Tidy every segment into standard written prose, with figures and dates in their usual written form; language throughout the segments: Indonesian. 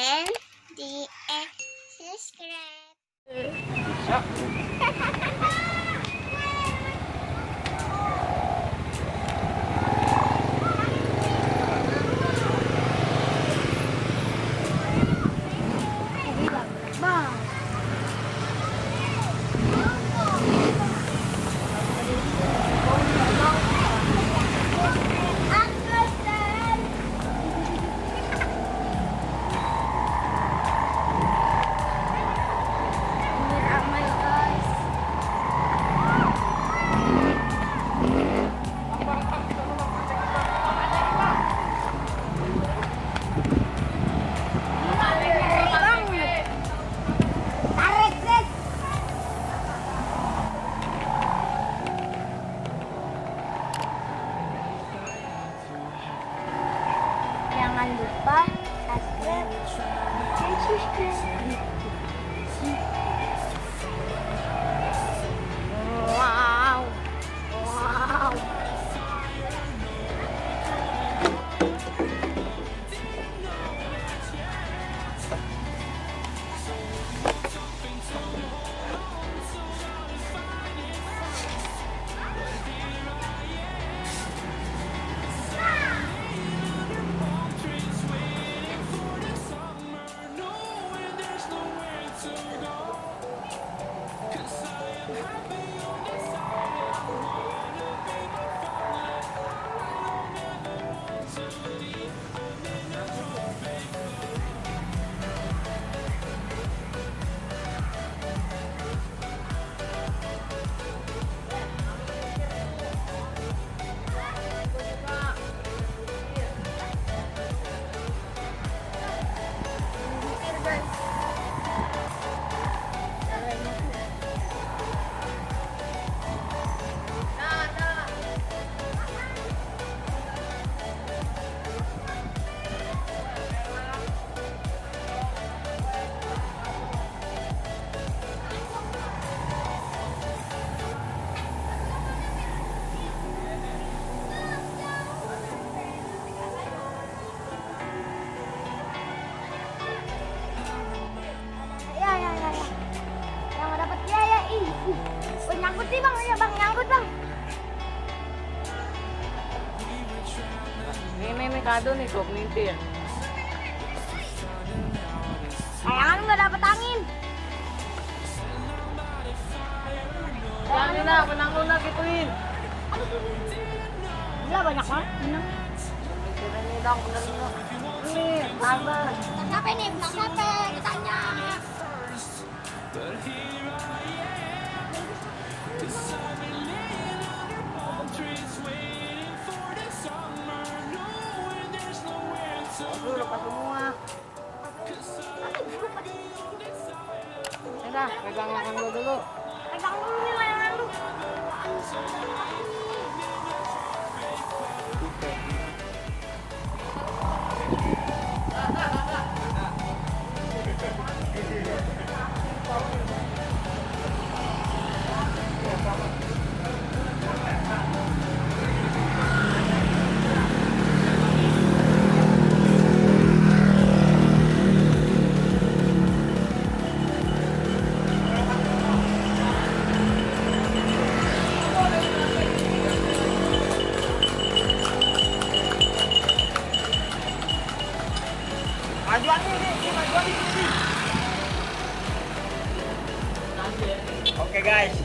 comment, di subscribe. Jangan lupa subscribe dan subscribe. Wow, wow. Nyangkut sih bang, ya bang, nyangkut bang. Ini kado nih, kok mimpi ya. Layangan nggak dapet angin. Jangan lah, penang lunak gituin. Gila banyak banget. Ini dong, bener. Ini, lambat. Siapa nih? Benang siapa? Ditanya. Lu lepas semua. Udah, pegang layangan lu dulu. Pegang dulu nih layangan lu. Oke guys.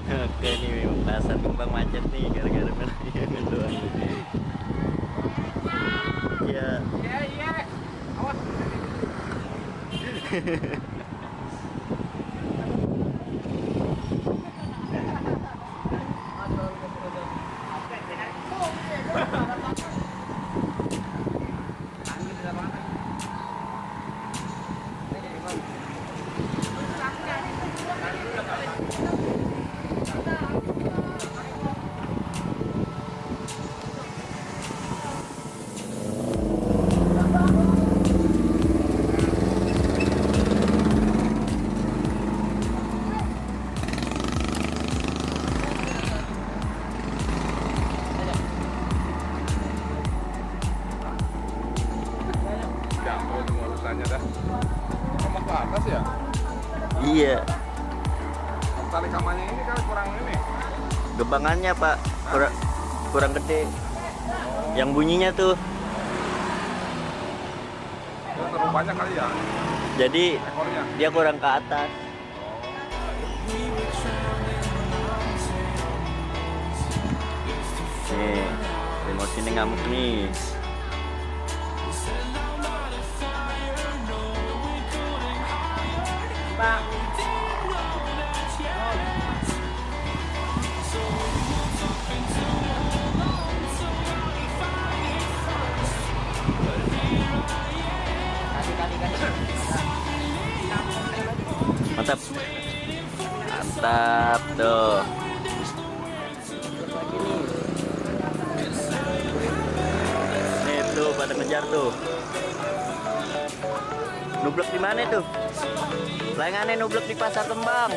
Oke, ini pembahasan kembang macet nih gara-gara melayangan doang. Iya. Iya. Awas. Iya. Tali kamarnya ini kan kurang ini. Gebangannya Pak kurang gede. Yang bunyinya tuh. Itu terlalu banyak kali ya Jadi ekornya. dia kurang ke atas. Nih, remote ini ngamuk nih. Bang. Mantap. Mantap tuh. Nih tuh pada ngejar tuh. Nublek di mana tuh? Layangannya nublek di Pasar Kembang.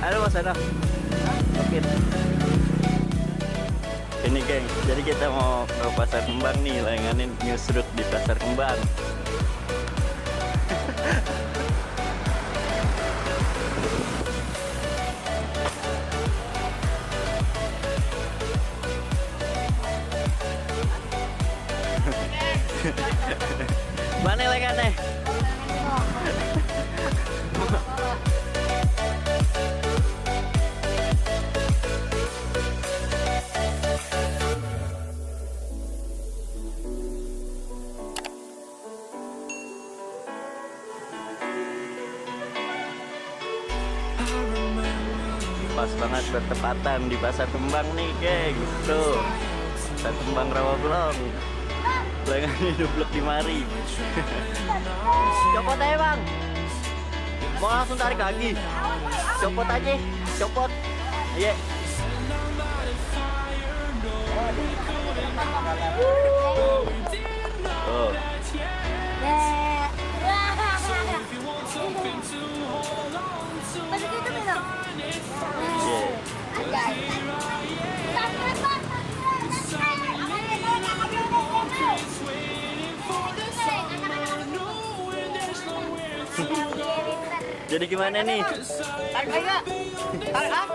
Halo Mas Ano. Oke. Ini geng, jadi kita mau ke Pasar Kembang nih, layangannya nyusruk di Pasar Kembang. Mana layangannya? Pas banget bertepatan di Pasar Kembang nih, geng. Tuh, Pasar Kembang Rawabelong. Layangannya nublek di mari. Copot aja bang. Mau langsung tarik lagi? Copot aja, copot. Iya. Oh. Jadi gimana nih? Tarik aja. Tarik ah.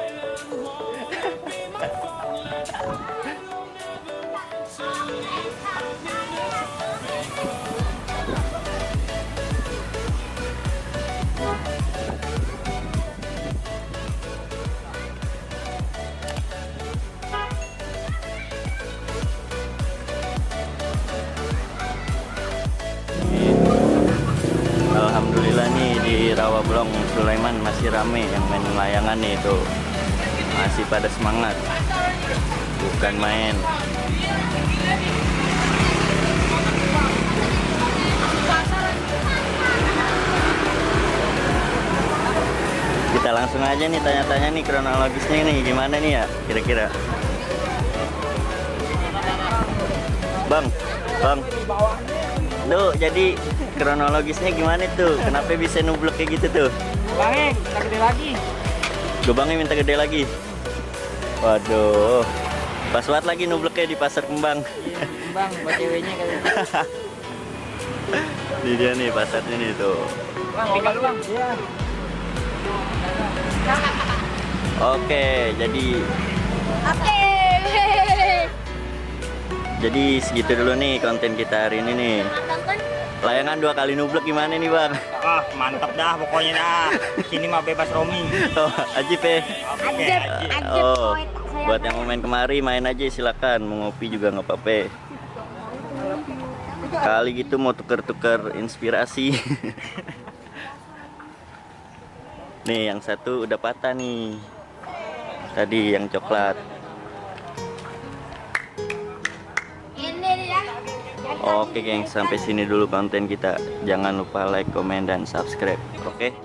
Alhamdulillah nih di Rawabelong Sulaiman masih rame yang main layangan nih tuh. Masih pada semangat. Bukan main. Kita langsung aja nih tanya-tanya nih kronologisnya nih gimana nih ya kira-kira. Bang. Tuh, jadi kronologisnya gimana tuh? Kenapa bisa nublek kayak gitu tuh? Bang, kita gede lagi. Gobangnya minta gede lagi. Waduh. Pas banget lagi nubleknya di Pasar Kembang. Bang, buat ceweknya kali. Ini dia nih pasarnya nih tuh. Bang, tinggal lu, Bang. Iya. Oke, jadi segitu dulu nih konten kita hari ini nih. Layangan 2 kali nublek gimana nih bang? Ah, mantap dah pokoknya dah. Sini mah bebas roaming. Oh, ajib ya? Oke. Oh, buat yang mau main kemari main aja silakan. Mau ngopi juga nggak apa-apa. Kali gitu mau tuker-tuker inspirasi. Nih yang satu udah patah nih. Tadi yang coklat. Oke geng, sampai sini dulu konten kita. Jangan lupa like, komen, dan subscribe. Oke.